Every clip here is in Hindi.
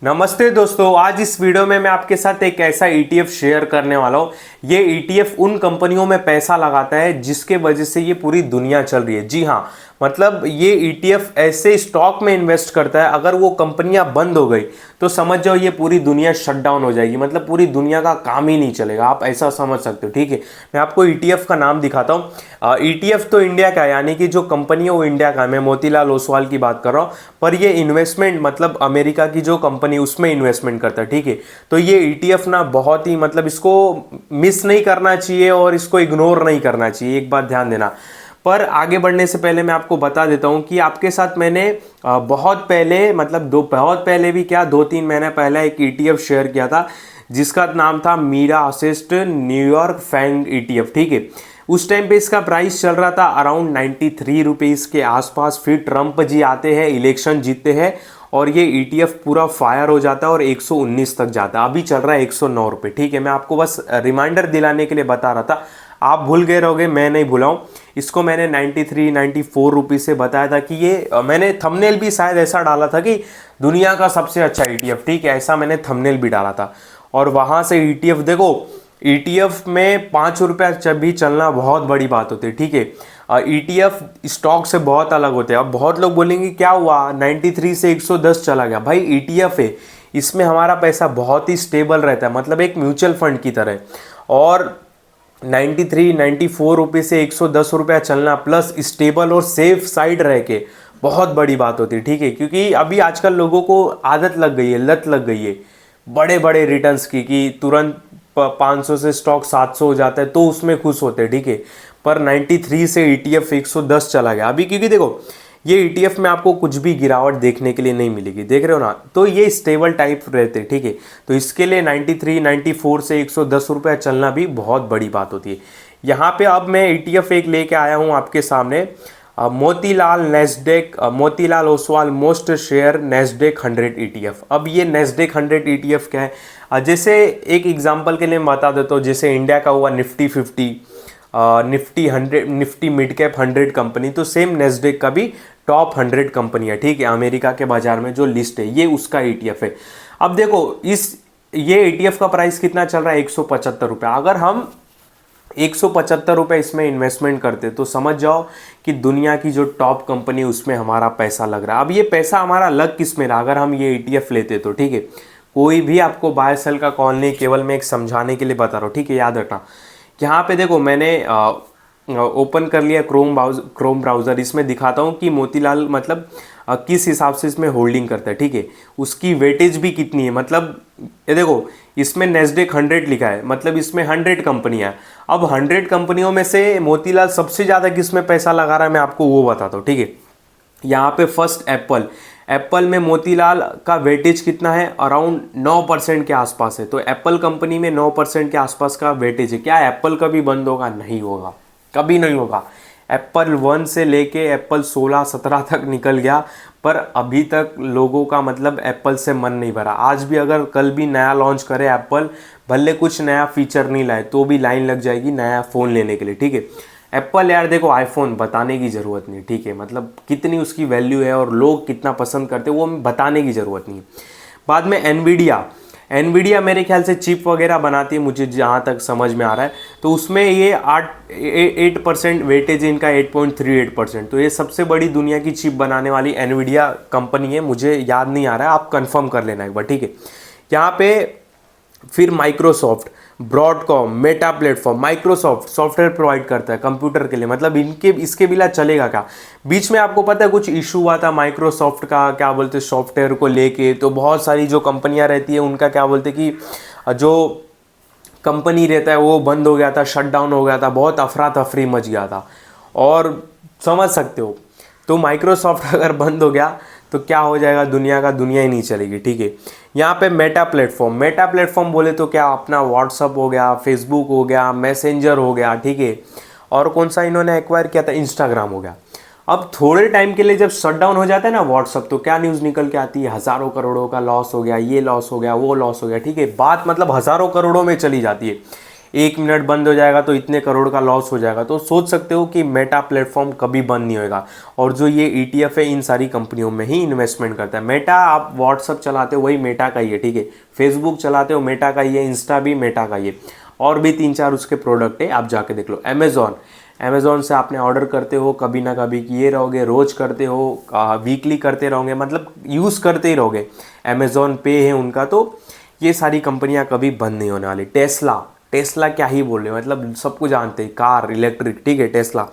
नमस्ते दोस्तों, आज इस वीडियो में मैं आपके साथ एक ऐसा ETF शेयर करने वाला हूँ। ये ETF उन कंपनियों में पैसा लगाता है जिसके वजह से ये पूरी दुनिया चल रही है। जी हाँ, मतलब ये ETF ऐसे स्टॉक में इन्वेस्ट करता है, अगर वो कंपनियां बंद हो गई तो समझ जाओ ये पूरी दुनिया शट डाउन हो जाएगी। मतलब पूरी दुनिया का काम ही नहीं चलेगा, आप ऐसा समझ सकते हो। ठीक है, मैं आपको ETF का नाम दिखाता हूँ। ETF तो इंडिया का है, यानी कि जो कंपनी है वो इंडिया का है। मैं मोतीलाल ओसवाल की बात कर रहा हूँ, पर ये इन्वेस्टमेंट मतलब अमेरिका की जो कंपनी उसमें इन्वेस्टमेंट करता है। ठीक है, तो ये ETF ना बहुत ही मतलब इसको मिस नहीं करना चाहिए और इसको इग्नोर नहीं करना चाहिए, एक बात ध्यान देना। पर आगे बढ़ने से पहले मैं आपको बता देता हूं कि आपके साथ मैंने बहुत पहले मतलब बहुत पहले भी क्या 2-3 महीने पहले एक ETF शेयर किया था जिसका नाम था Mirae Asset New York FANG ETF। ठीक है, उस टाइम पे इसका प्राइस चल रहा था अराउंड 93 रुपीज़ के आसपास। फिर ट्रंप जी आते हैं, इलेक्शन जीतते हैं और ये ETF पूरा फायर हो जाता है और 119 तक जाता है। अभी चल रहा है 109 रुपये। ठीक है, मैं आपको बस रिमाइंडर दिलाने के लिए बता रहा था, आप भूल गए रहोगे, मैं नहीं भूला हूँ। इसको मैंने 93-94 रुपीज़ से बताया था कि ये मैंने थंबनेल भी शायद ऐसा डाला था कि दुनिया का सबसे अच्छा ETF। ठीक है, ऐसा मैंने थंबनेल भी डाला था। और वहाँ से ETF देखो, ETF में 5 रुपया भी चलना बहुत बड़ी बात होती है। ठीक है, ETF स्टॉक से बहुत अलग होते हैं। अब बहुत लोग बोलेंगे क्या हुआ 93 से 110 चला गया। भाई ETF है, इसमें हमारा पैसा बहुत ही स्टेबल रहता है, मतलब एक म्यूचुअल फंड की तरह। और 93-94 रुपये से 110 रुपया चलना प्लस स्टेबल और सेफ साइड रह के बहुत बड़ी बात होती है। ठीक है, क्योंकि अभी आजकल लोगों को आदत लग गई है, लत लग गई है बड़े बड़े रिटर्न्स की, कि तुरंत 500 से स्टॉक 700 हो जाता है तो उसमें खुश होते हैं। ठीक है, पर 93 से ETF 110 चला गया अभी, क्योंकि देखो ये ETF में आपको कुछ भी गिरावट देखने के लिए नहीं मिलेगी, देख रहे हो ना, तो ये स्टेबल टाइप रहते हैं। ठीक है, तो इसके लिए 93-94 से 110 रुपया चलना भी बहुत बड़ी बात होती है। यहाँ पे अब मैं ETF एक लेके आया हूँ आपके सामने, Motilal Oswal most share Nasdaq 100 ETF। अब ये नेस्डेक 100 ETF क्या है, जैसे एक एग्जांपल के लिए मैं बता देता हूँ, जैसे इंडिया का हुआ Nifty 50, Nifty 100, Nifty mid cap 100 company, तो सेम नेस्डेक का भी टॉप 100 कंपनी है। ठीक है, अमेरिका के बाजार में जो लिस्ट है ये उसका ETF है। अब देखो ये ETF का प्राइस कितना चल रहा है, 175 रुपये। अगर हम 175 रुपये इसमें इन्वेस्टमेंट करते तो समझ जाओ कि दुनिया की जो टॉप कंपनी उसमें हमारा पैसा लग रहा है। अब ये पैसा हमारा लग किस में रहा, अगर हम ये ETF लेते तो। ठीक है, कोई भी आपको बाय सेल का कॉल नहीं, केवल मैं एक समझाने के लिए बता रहा हूँ। ठीक है, याद रखना। यहाँ पे देखो मैंने ओपन कर लिया क्रोम ब्राउज़र, इसमें दिखाता हूँ कि मोतीलाल मतलब किस हिसाब से इसमें होल्डिंग करता है। ठीक है, उसकी वेटेज भी कितनी है, मतलब ये देखो इसमें नेस्डेक 100 लिखा है, मतलब इसमें 100 कंपनियां हैं। अब 100 कंपनियों में से मोतीलाल सबसे ज़्यादा किस में पैसा लगा रहा है मैं आपको वो बताता हूँ। ठीक है, यहाँ पे फर्स्ट एप्पल में मोतीलाल का वेटेज कितना है, अराउंड 9% के आसपास है। तो एप्पल कंपनी में 9% के आसपास का वेटेज है। क्या एप्पल कभी बंद होगा? नहीं होगा, कभी नहीं होगा। एप्पल 1 से लेके एप्पल 16-17 तक निकल गया, पर अभी तक लोगों का मतलब एप्पल से मन नहीं भरा। आज भी अगर कल भी नया लॉन्च करे एप्पल, भले कुछ नया फीचर नहीं लाए तो भी लाइन लग जाएगी नया फ़ोन लेने के लिए। ठीक है, एप्पल यार देखो आईफोन बताने की ज़रूरत नहीं। ठीक है, मतलब कितनी उसकी वैल्यू है और लोग कितना पसंद करते हैं वो बताने की ज़रूरत नहीं। बाद में एनवीडिया मेरे ख्याल से चिप वगैरह बनाती है, मुझे जहाँ तक समझ में आ रहा है। तो उसमें ये 8% वेटेज है इनका, 8.38%। तो ये सबसे बड़ी दुनिया की चिप बनाने वाली एनवीडिया कंपनी है, मुझे याद नहीं आ रहा है, आप कंफर्म कर लेना एक बार। ठीक है, यहाँ पे फिर Microsoft, Broadcom, Meta platform. Microsoft software provide करता है कंप्यूटर के लिए, मतलब इनके इसके बिना चलेगा क्या। बीच में आपको पता है कुछ इशू हुआ था माइक्रोसॉफ्ट का, क्या बोलते सॉफ्टवेयर को लेके, तो बहुत सारी जो कंपनियां रहती है उनका क्या बोलते कि जो कंपनी रहता है वो बंद हो गया था, शट डाउन हो गया था, बहुत अफरा तफरी मच गया था। और समझ सकते हो, तो माइक्रोसॉफ्ट अगर बंद हो गया तो क्या हो जाएगा, दुनिया का दुनिया ही नहीं चलेगी। ठीक है, यहाँ पे मेटा प्लेटफॉर्म बोले तो क्या अपना व्हाट्सअप हो गया, फेसबुक हो गया, मैसेंजर हो गया। ठीक है, और कौन सा इन्होंने एक्वायर किया था, इंस्टाग्राम हो गया। अब थोड़े टाइम के लिए जब शटडाउन हो जाता है ना व्हाट्सअप, तो क्या न्यूज़ निकल के आती है, हज़ारों करोड़ों का लॉस हो गया, ये लॉस हो गया, वो लॉस हो गया। ठीक है, बात मतलब हज़ारों करोड़ों में चली जाती है। 1 मिनट बंद हो जाएगा तो इतने करोड़ का लॉस हो जाएगा। तो सोच सकते हो कि मेटा प्लेटफॉर्म कभी बंद नहीं होएगा। और जो ये ETF है इन सारी कंपनियों में ही इन्वेस्टमेंट करता है। मेटा, आप व्हाट्सअप चलाते हो वही मेटा का ही है, ठीक है। फेसबुक चलाते हो मेटा का ही है, इंस्टा भी मेटा का ही है, और भी 3-4 उसके प्रोडक्ट है, आप जाके देख लो। अमेज़ॉन से आपने ऑर्डर करते हो, कभी ना कभी किए रहोगे, रोज करते हो, वीकली करते रहोगे, मतलब यूज़ करते ही रहोगे। अमेज़ॉन पे है उनका, तो ये सारी कंपनियां कभी बंद नहीं होने वाली। टेस्ला क्या ही बोल रहे हो, मतलब सबको जानते हैं, कार इलेक्ट्रिक, ठीक है, टेस्ला।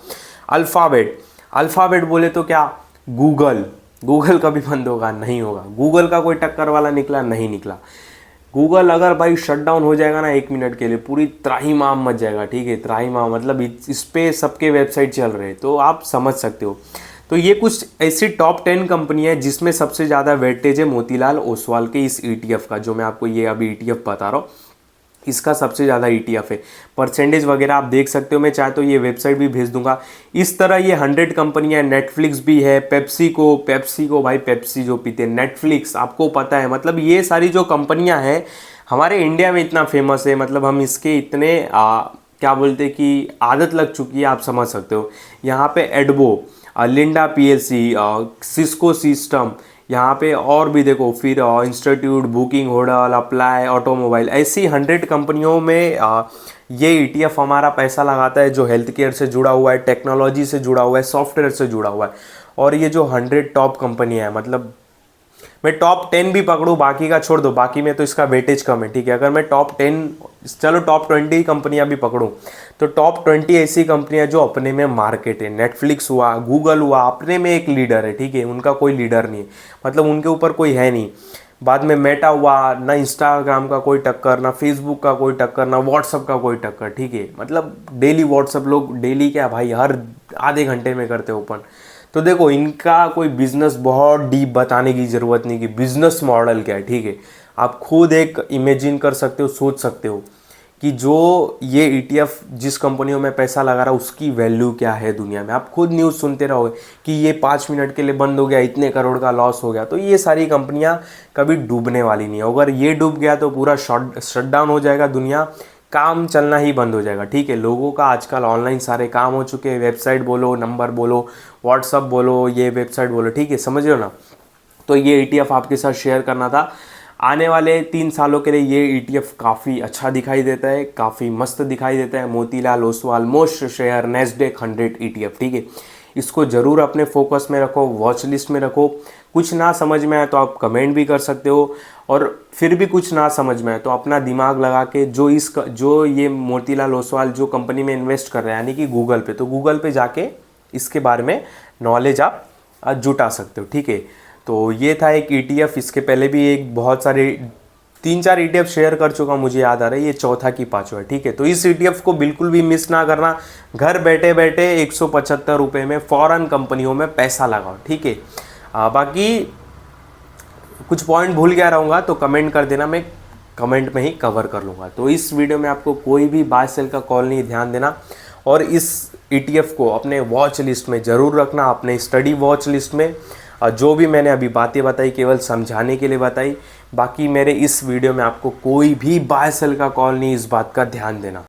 अल्फ़ाबेट बोले तो क्या, गूगल कभी बंद होगा? नहीं होगा। गूगल का कोई टक्कर वाला निकला? नहीं निकला। गूगल अगर भाई शट डाउन हो जाएगा ना 1 मिनट के लिए, पूरी त्राहिमाम मच जाएगा, ठीक है। त्राहिमाम मतलब इस पे सबके वेबसाइट चल रहे हैं, तो आप समझ सकते हो। तो ये कुछ ऐसी टॉप 10 कंपनियां हैं जिसमें सबसे ज़्यादा वेटेज है मोतीलाल ओसवाल के इस ETF का, जो मैं आपको ये अभी ETF बता रहा हूँ, इसका सबसे ज़्यादा ETF है। परसेंटेज वगैरह आप देख सकते हो, मैं चाहे तो ये वेबसाइट भी भेज दूंगा। इस तरह ये 100 कंपनियां, नेटफ्लिक्स भी है, पेप्सी को भाई पेप्सी जो पीते हैं, नेटफ्लिक्स आपको पता है, मतलब ये सारी जो कंपनियां हैं हमारे इंडिया में इतना फेमस है, मतलब हम इसके इतने क्या बोलते कि आदत लग चुकी है, आप समझ सकते हो। यहाँ पे एडबो, लिंडा PLC, सिस्को सिस्टम, यहाँ पे और भी देखो, फिर institute, booking, hotel, apply, automobile, ऐसी 100 कंपनियों में ये ETF हमारा पैसा लगाता है, जो हेल्थ केयर से जुड़ा हुआ है, टेक्नोलॉजी से जुड़ा हुआ है, सॉफ्टवेयर से जुड़ा हुआ है। और ये जो 100 टॉप कंपनी है, मतलब मैं टॉप 10 भी पकड़ूँ, बाकी का छोड़ दो, बाकी में तो इसका वेटेज कम है, ठीक है। अगर मैं टॉप 10, चलो टॉप 20 कंपनियां भी पकड़ूँ, तो टॉप 20 ऐसी कंपनियां जो अपने में मार्केट है। नेटफ्लिक्स हुआ, गूगल हुआ, अपने में एक लीडर है, ठीक है, उनका कोई लीडर नहीं है, मतलब उनके ऊपर कोई है नहीं। बाद में मेटा हुआ, ना इंस्टाग्राम का कोई टक्कर, ना फेसबुक का कोई टक्कर, ना व्हाट्सअप का कोई टक्कर, ठीक है। मतलब डेली व्हाट्सअप लोग डेली क्या भाई, हर आधे घंटे में करते ओपन। तो देखो, इनका कोई बिजनेस बहुत डीप बताने की ज़रूरत नहीं कि बिजनेस मॉडल क्या है, ठीक है। आप खुद एक इमेजिन कर सकते हो, सोच सकते हो कि जो ये ETF जिस कंपनियों में पैसा लगा रहा है उसकी वैल्यू क्या है दुनिया में। आप खुद न्यूज़ सुनते रहोगे कि ये 5 मिनट के लिए बंद हो गया, इतने करोड़ का लॉस हो गया। तो ये सारी कंपनियां कभी डूबने वाली नहीं है। अगर ये डूब गया तो पूरा शट डाउन हो जाएगा दुनिया, काम चलना ही बंद हो जाएगा, ठीक है। लोगों का आजकल ऑनलाइन सारे काम हो चुके हैं, वेबसाइट बोलो, नंबर बोलो, व्हाट्सअप बोलो, ये वेबसाइट बोलो, ठीक है, समझ रहे हो ना। तो ये ETF आपके साथ शेयर करना था। आने वाले 3 सालों के लिए ये ETF काफ़ी अच्छा दिखाई देता है, काफ़ी मस्त दिखाई देता है। Motilal Oswal most share NASDAQ 100 ETF, ठीक है। इसको ज़रूर अपने फोकस में रखो, वॉच लिस्ट में रखो। कुछ ना समझ में आए तो आप कमेंट भी कर सकते हो, और फिर भी कुछ ना समझ में आए तो अपना दिमाग लगा के जो ये मोतीलाल ओसवाल जो कंपनी में इन्वेस्ट कर रहे हैं, यानी कि गूगल पे, तो गूगल पे जाके इसके बारे में नॉलेज आप जुटा सकते हो, ठीक है। तो ये था एक ETF। इसके पहले भी एक बहुत सारे 3-4 ETF शेयर कर चुका, मुझे याद आ रहा है, ये चौथा की पांचवा, ठीक है। तो इस ETF को बिल्कुल भी मिस ना करना। घर बैठे बैठे 175 रुपये में फॉरेन कंपनियों में पैसा लगाओ, ठीक है। बाकी कुछ पॉइंट भूल गया रहूँगा तो कमेंट कर देना, मैं कमेंट में ही कवर कर लूँगा। तो इस वीडियो में आपको कोई भी बाय सेल का कॉल नहीं, ध्यान देना। और इस ETF को अपने वॉच लिस्ट में ज़रूर रखना, अपने स्टडी वॉच लिस्ट में। जो भी मैंने अभी बातें बताई केवल समझाने के लिए बताई, बाकी मेरे इस वीडियो में आपको कोई भी बाय सेल का कॉल नहीं, इस बात का ध्यान देना।